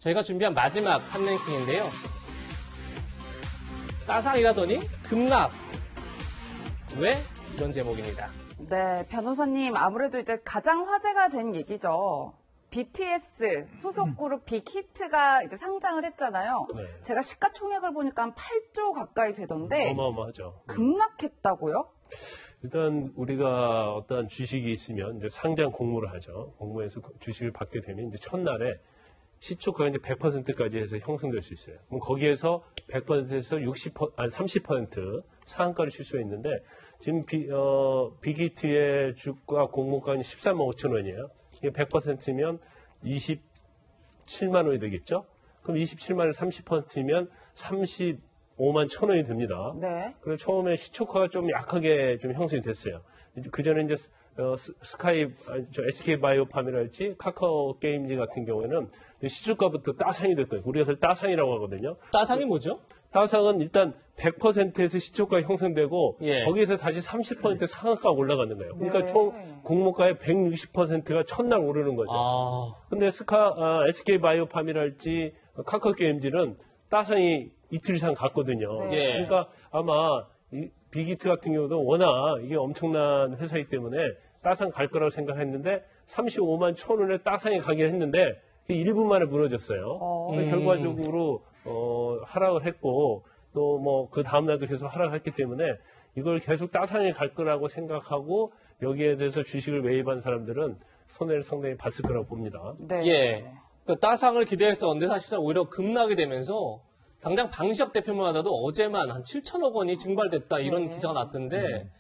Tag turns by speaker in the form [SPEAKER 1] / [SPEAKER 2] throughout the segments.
[SPEAKER 1] 저희가 준비한 마지막 한 랭킹인데요. 따상이라더니 급락. 왜? 이런 제목입니다.
[SPEAKER 2] 네, 변호사님, 아무래도 이제 가장 화제가 된 얘기죠. BTS 소속 그룹 빅히트가 이제 상장을 했잖아요.
[SPEAKER 3] 네.
[SPEAKER 2] 제가 시가총액을 보니까 한 8조 가까이 되던데
[SPEAKER 3] 어마어마하죠.
[SPEAKER 2] 급락했다고요?
[SPEAKER 3] 일단 우리가 어떤 주식이 있으면 이제 상장 공모를 하죠. 공모해서 주식을 받게 되면 이제 첫날에 시초가가 이제 100%까지 해서 형성될 수 있어요. 그럼 거기에서 100%에서 30% 상한가를 칠 수 있는데 지금 빅히트의 주가 공모가는 13만 5천 원이에요. 이게 100%면 27만 원이 되겠죠? 그럼 27만 원에 30%면 35만 천 원이 됩니다.
[SPEAKER 2] 네.
[SPEAKER 3] 그리고 처음에 시초가가 좀 약하게 좀 형성이 됐어요. 그 전에 이제 SK 바이오팜이랄지 카카오 게임즈 같은 경우에는 시초가부터 따상이 됐거든요. 우리가 그걸 따상이라고 하거든요.
[SPEAKER 1] 따상이 뭐죠?
[SPEAKER 3] 따상은 일단 100%에서 시초가 형성되고
[SPEAKER 1] 예.
[SPEAKER 3] 거기에서 다시 30% 상한가가 올라가는 거예요. 그러니까
[SPEAKER 2] 네.
[SPEAKER 3] 총 공모가의 160%가 첫날 오르는 거죠.
[SPEAKER 1] 아,
[SPEAKER 3] 근데 SK 바이오팜이랄지 카카오 게임즈는 따상이 이틀 이상 갔거든요.
[SPEAKER 2] 네.
[SPEAKER 1] 예.
[SPEAKER 3] 그러니까 아마 이 빅히트 같은 경우도 워낙 이게 엄청난 회사이기 때문에 따상 갈 거라고 생각했는데 35만 천 원에 따상이 가긴 했는데 1분 만에 무너졌어요. 결과적으로 하락을 했고 또 뭐 그 다음날도 계속 하락했기 때문에 이걸 계속 따상이 갈 거라고 생각하고 여기에 대해서 주식을 매입한 사람들은 손해를 상당히 봤을 거라고 봅니다.
[SPEAKER 2] 네.
[SPEAKER 1] 예. 그 따상을 기대했었는데 사실상 오히려 급락이 되면서 당장 방시혁 대표만 하더라도 어제만 한 7천억 원이 증발됐다 이런 기사가 났던데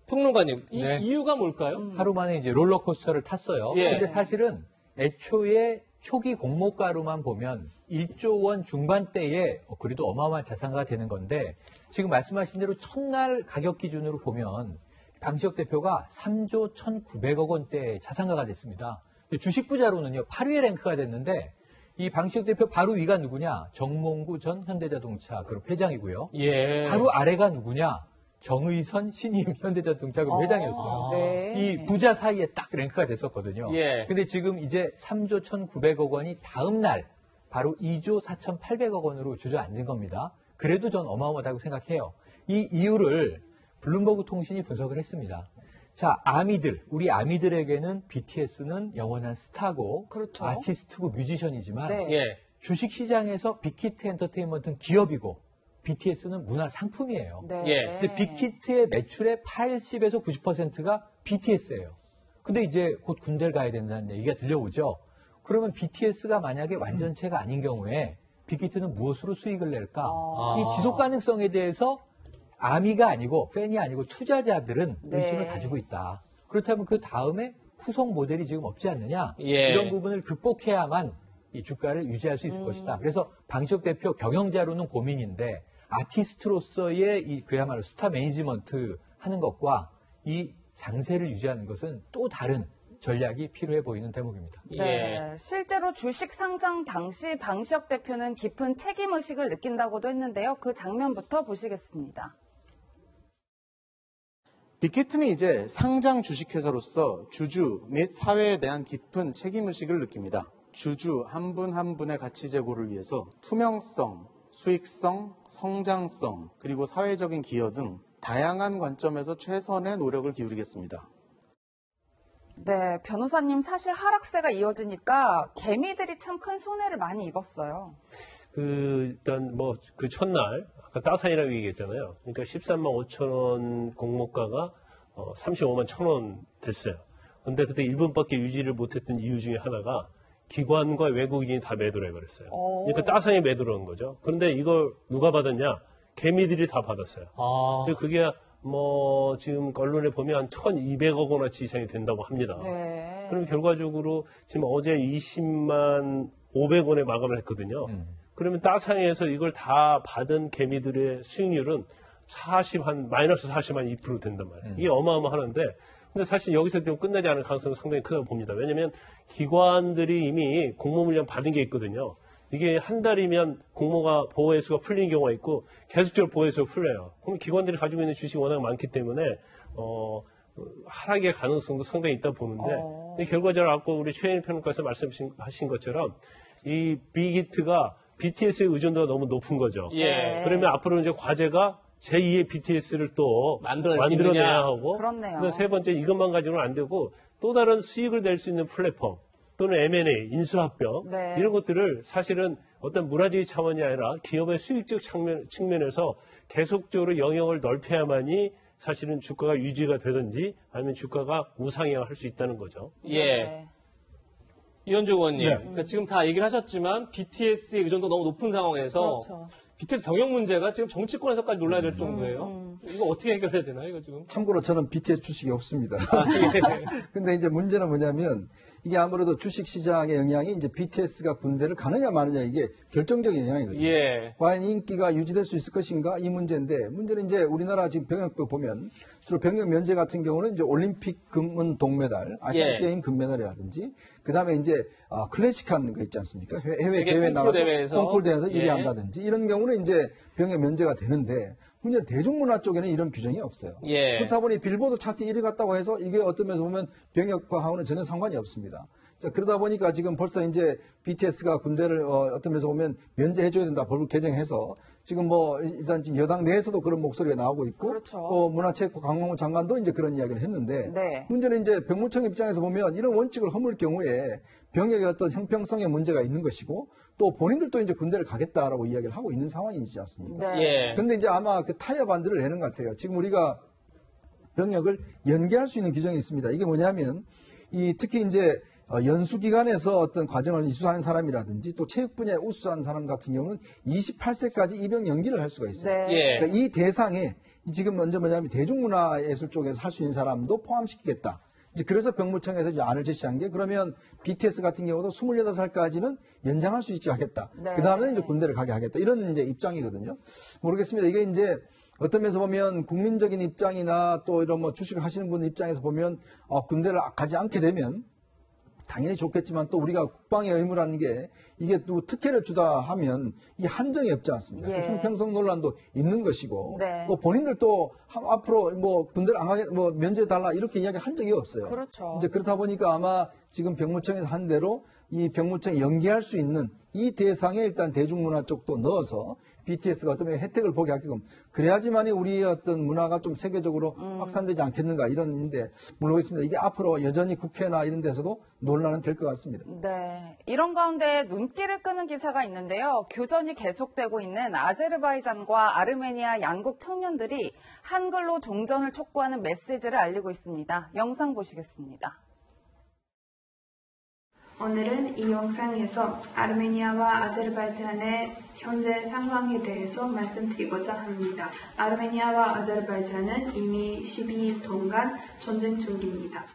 [SPEAKER 1] 평론가님 이
[SPEAKER 4] 네.
[SPEAKER 1] 이유가 뭘까요?
[SPEAKER 4] 하루 만에 이제 롤러코스터를 탔어요.
[SPEAKER 1] 예.
[SPEAKER 4] 근데 사실은 애초에 초기 공모가로만 보면 1조 원 중반대에 그래도 어마어마한 자산가가 되는 건데 지금 말씀하신 대로 첫날 가격 기준으로 보면 방시혁 대표가 3조 1,900억 원대 자산가가 됐습니다. 주식 부자로는요 8위에 랭크가 됐는데 이 방시혁 대표 바로 위가 누구냐? 정몽구 전 현대자동차 그룹 회장이고요.
[SPEAKER 1] 예.
[SPEAKER 4] 바로 아래가 누구냐? 정의선 신임 현대자동차 그룹 회장이었어요.
[SPEAKER 2] 네.
[SPEAKER 4] 이 부자 사이에 딱 랭크가 됐었거든요.
[SPEAKER 1] 예.
[SPEAKER 4] 근데 지금 이제 3조 1,900억 원이 다음 날 바로 2조 4,800억 원으로 주저앉은 겁니다. 그래도 전 어마어마하다고 생각해요. 이 이유를 블룸버그 통신이 분석을 했습니다. 자, 아미들, 우리 아미들에게는 BTS는 영원한 스타고
[SPEAKER 2] 그렇죠.
[SPEAKER 4] 아티스트고 뮤지션이지만
[SPEAKER 2] 네.
[SPEAKER 1] 예.
[SPEAKER 4] 주식시장에서 빅히트 엔터테인먼트는 기업이고 BTS는 문화 상품이에요.
[SPEAKER 2] 네.
[SPEAKER 1] 예.
[SPEAKER 4] 근데 빅히트의 매출의 80에서 90%가 BTS예요. 근데 이제 곧 군대를 가야 된다는 얘기가 들려오죠. 그러면 BTS가 만약에 완전체가 아닌 경우에 빅히트는 무엇으로 수익을 낼까? 이 지속 가능성에 대해서 아미가 아니고 팬이 아니고 투자자들은
[SPEAKER 2] 네.
[SPEAKER 4] 의심을 가지고 있다. 그렇다면 그 다음에 후속 모델이 지금 없지 않느냐?
[SPEAKER 1] 예.
[SPEAKER 4] 이런 부분을 극복해야만 이 주가를 유지할 수 있을 것이다. 그래서 방시혁 대표 경영자로는 고민인데 아티스트로서의 이 그야말로 스타 매니지먼트 하는 것과 이 장세를 유지하는 것은 또 다른 전략이 필요해 보이는 대목입니다.
[SPEAKER 1] 예.
[SPEAKER 2] 네. 실제로 주식 상장 당시 방시혁 대표는 깊은 책임의식을 느낀다고도 했는데요. 그 장면부터 보시겠습니다.
[SPEAKER 5] 빅히트는 이제 상장 주식회사로서 주주 및 사회에 대한 깊은 책임의식을 느낍니다. 주주 한 분 한 분의 가치 제고를 위해서 투명성, 수익성, 성장성, 그리고 사회적인 기여 등 다양한 관점에서 최선의 노력을 기울이겠습니다.
[SPEAKER 2] 네, 변호사님 사실 하락세가 이어지니까 개미들이 참 큰 손해를 많이 입었어요.
[SPEAKER 3] 일단 그 첫날 아까 따산이라고 얘기했잖아요. 그러니까 13만 5천 원 공모가가 35만 천 원 됐어요. 근데 그때 1분밖에 유지를 못했던 이유 중에 하나가 기관과 외국인이 다 매도를 해버렸어요. 그러니까 따상이 매도를 한 거죠. 그런데 이걸 누가 받았냐? 개미들이 다 받았어요.
[SPEAKER 1] 아.
[SPEAKER 3] 그게 지금 언론에 보면 한 1,200억 원어치 이상이 된다고 합니다.
[SPEAKER 2] 네.
[SPEAKER 3] 그럼 결과적으로 지금 어제 20만 500원에 마감을 했거든요. 그러면 따상에서 이걸 다 받은 개미들의 수익률은 마이너스 40만 2% 된단 말이에요. 이게 어마어마하는데, 근데 사실 여기서 좀 끝나지 않을 가능성은 상당히 크다고 봅니다. 왜냐면 기관들이 이미 공모 물량 받은 게 있거든요. 이게 한 달이면 공모가 보호해수가 풀리는 경우가 있고 계속적으로 보호해수가 풀려요. 그럼 기관들이 가지고 있는 주식이 워낙 많기 때문에 하락의 가능성도 상당히 있다 보는데 근데 결과적으로 아까 우리 최현일 평론가께서 말씀하신 것처럼 이 빅히트가 BTS의 의존도가 너무 높은 거죠.
[SPEAKER 1] 예.
[SPEAKER 3] 그러면 앞으로 이제 과제가 제2의 BTS를 또
[SPEAKER 1] 만들어낼 수
[SPEAKER 3] 만들어내야
[SPEAKER 1] 있느냐.
[SPEAKER 3] 하고
[SPEAKER 2] 그렇네요.
[SPEAKER 3] 그다음에 세 번째 이것만 가지고는 안 되고 또 다른 수익을 낼 수 있는 플랫폼 또는 M&A, 인수합병
[SPEAKER 2] 네.
[SPEAKER 3] 이런 것들을 사실은 어떤 문화적인 차원이 아니라 기업의 수익적 측면에서 계속적으로 영역을 넓혀야만이 사실은 주가가 유지가 되든지 아니면 주가가 우상향할 수 있다는 거죠.
[SPEAKER 1] 예.
[SPEAKER 2] 네.
[SPEAKER 1] 이현주 의원님,
[SPEAKER 6] 네.
[SPEAKER 1] 그러니까 지금 다 얘기를 하셨지만 BTS의 의존도 너무 높은 상황에서
[SPEAKER 2] 그렇죠.
[SPEAKER 1] BTS 병역 문제가 지금 정치권에서까지 논란이 될 정도예요. 이거 어떻게 해결해야 되나요, 이거 지금?
[SPEAKER 6] 참고로 저는 BTS 주식이 없습니다.
[SPEAKER 1] 예.
[SPEAKER 6] 근데 이제 문제는 뭐냐면 이게 아무래도 주식 시장의 영향이 이제 BTS가 군대를 가느냐 마느냐 이게 결정적인 영향이거든요.
[SPEAKER 1] 예.
[SPEAKER 6] 과연 인기가 유지될 수 있을 것인가 이 문제인데 문제는 이제 우리나라 지금 병역법 보면 주로 병역 면제 같은 경우는 이제 올림픽 금은 동메달, 아시안
[SPEAKER 1] 예.
[SPEAKER 6] 게임 금메달이라든지 그다음에 이제 클래식한 거 있지 않습니까? 해외
[SPEAKER 1] 세계
[SPEAKER 6] 대회
[SPEAKER 1] 콩쿠르
[SPEAKER 6] 나가서
[SPEAKER 1] 대회에서.
[SPEAKER 6] 콩쿠르 대회에서 1위
[SPEAKER 1] 예.
[SPEAKER 6] 한다든지 이런 경우는 이제 병역 면제가 되는데 문제는 대중문화 쪽에는 이런 규정이 없어요.
[SPEAKER 1] 예.
[SPEAKER 6] 그렇다 보니 빌보드 차트 1위 갔다고 해서 이게 어떤 면에서 보면 병역과하고는 전혀 상관이 없습니다. 자, 그러다 보니까 지금 벌써 이제 BTS가 군대를 어떤 면에서 보면 면제해줘야 된다. 법을 개정해서 지금 뭐 일단 지금 여당 내에서도 그런 목소리가 나오고 있고
[SPEAKER 2] 그렇죠.
[SPEAKER 6] 또 문화체육부 강홍 장관도 이제 그런 이야기를 했는데
[SPEAKER 2] 네.
[SPEAKER 6] 문제는 이제 병무청 입장에서 보면 이런 원칙을 허물 경우에 병역의 어떤 형평성에 문제가 있는 것이고 또 본인들도 이제 군대를 가겠다라고 이야기를 하고 있는 상황이지 않습니까?
[SPEAKER 2] 네.
[SPEAKER 1] 예.
[SPEAKER 6] 근데 이제 아마 그 타협안들을 내는 것 같아요. 지금 우리가 병역을 연계할 수 있는 규정이 있습니다. 이게 뭐냐면 이 특히 이제 연수기관에서 어떤 과정을 이수하는 사람이라든지 또 체육 분야에 우수한 사람 같은 경우는 28세까지 입영 연기를 할 수가 있어요.
[SPEAKER 2] 네.
[SPEAKER 1] 예.
[SPEAKER 6] 그러니까 이 대상에 지금 먼저 뭐냐면 대중문화예술 쪽에서 할 수 있는 사람도 포함시키겠다. 이제 그래서 병무청에서 이제 안을 제시한 게 그러면 BTS 같은 경우도 28살까지는 연장할 수 있게 하겠다.
[SPEAKER 2] 네.
[SPEAKER 6] 그 다음에 이제 군대를 가게 하겠다. 이런 이제 입장이거든요. 모르겠습니다. 이게 이제 어떤 면에서 보면 국민적인 입장이나 또 이런 뭐 주식을 하시는 분 입장에서 보면 군대를 가지 않게 되면 당연히 좋겠지만 또 우리가 국방의 의무라는 게 이게 또 특혜를 주다 하면 이 한정이 없지 않습니까?
[SPEAKER 2] 예.
[SPEAKER 6] 또 형평성 논란도 있는 것이고
[SPEAKER 2] 네.
[SPEAKER 6] 또 본인들도 앞으로 뭐 군대를 안 가게 뭐 면제 달라 이렇게 이야기 한 적이 없어요.
[SPEAKER 2] 그렇죠.
[SPEAKER 6] 이제 그렇다 보니까 아마 지금 병무청에서 한 대로 이 병무청에 연계할 수 있는 이 대상에 일단 대중문화 쪽도 넣어서 BTS가 어떤 혜택을 보게 하게끔 그래야지만이 우리의 어떤 문화가 좀 세계적으로 확산되지 않겠는가 이런데 모르겠습니다. 이게 앞으로 여전히 국회나 이런 데서도 논란은 될 것 같습니다.
[SPEAKER 2] 네. 이런 가운데 눈길을 끄는 기사가 있는데요. 교전이 계속되고 있는 아제르바이잔과 아르메니아 양국 청년들이 한글로 종전을 촉구하는 메시지를 알리고 있습니다. 영상 보시겠습니다.
[SPEAKER 7] 오늘은 이 영상에서 아르메니아와 아제르바이잔의 현재 상황에 대해서 말씀드리고자 합니다. 아르메니아와 아제르바이잔은 이미 12일 동안 전쟁 중입니다.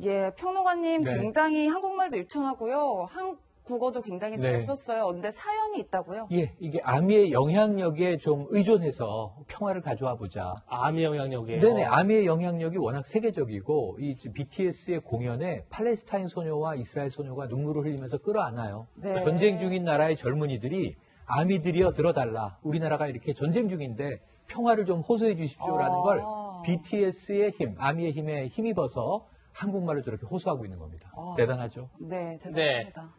[SPEAKER 2] 예, 평론가님
[SPEAKER 4] 네.
[SPEAKER 2] 굉장히 한국말도 유창하고요. 한국어도 굉장히 잘
[SPEAKER 4] 네.
[SPEAKER 2] 썼어요. 근데 사연이 있다고요?
[SPEAKER 4] 예, 이게 아미의 영향력에 좀 의존해서 평화를 가져와 보자.
[SPEAKER 1] 암의 영향력이에요.
[SPEAKER 4] 네네, 아미의 영향력이 워낙 세계적이고 이 BTS의 공연에 팔레스타인 소녀와 이스라엘 소녀가 눈물을 흘리면서 끌어안아요.
[SPEAKER 2] 네.
[SPEAKER 4] 전쟁 중인 나라의 젊은이들이 아미들이여 들어달라. 우리나라가 이렇게 전쟁 중인데 평화를 좀 호소해 주십시오라는 걸 BTS의 힘, 아미의 힘에 힘입어서 한국말을 저렇게 호소하고 있는 겁니다. 대단하죠.
[SPEAKER 2] 네, 대단합니다.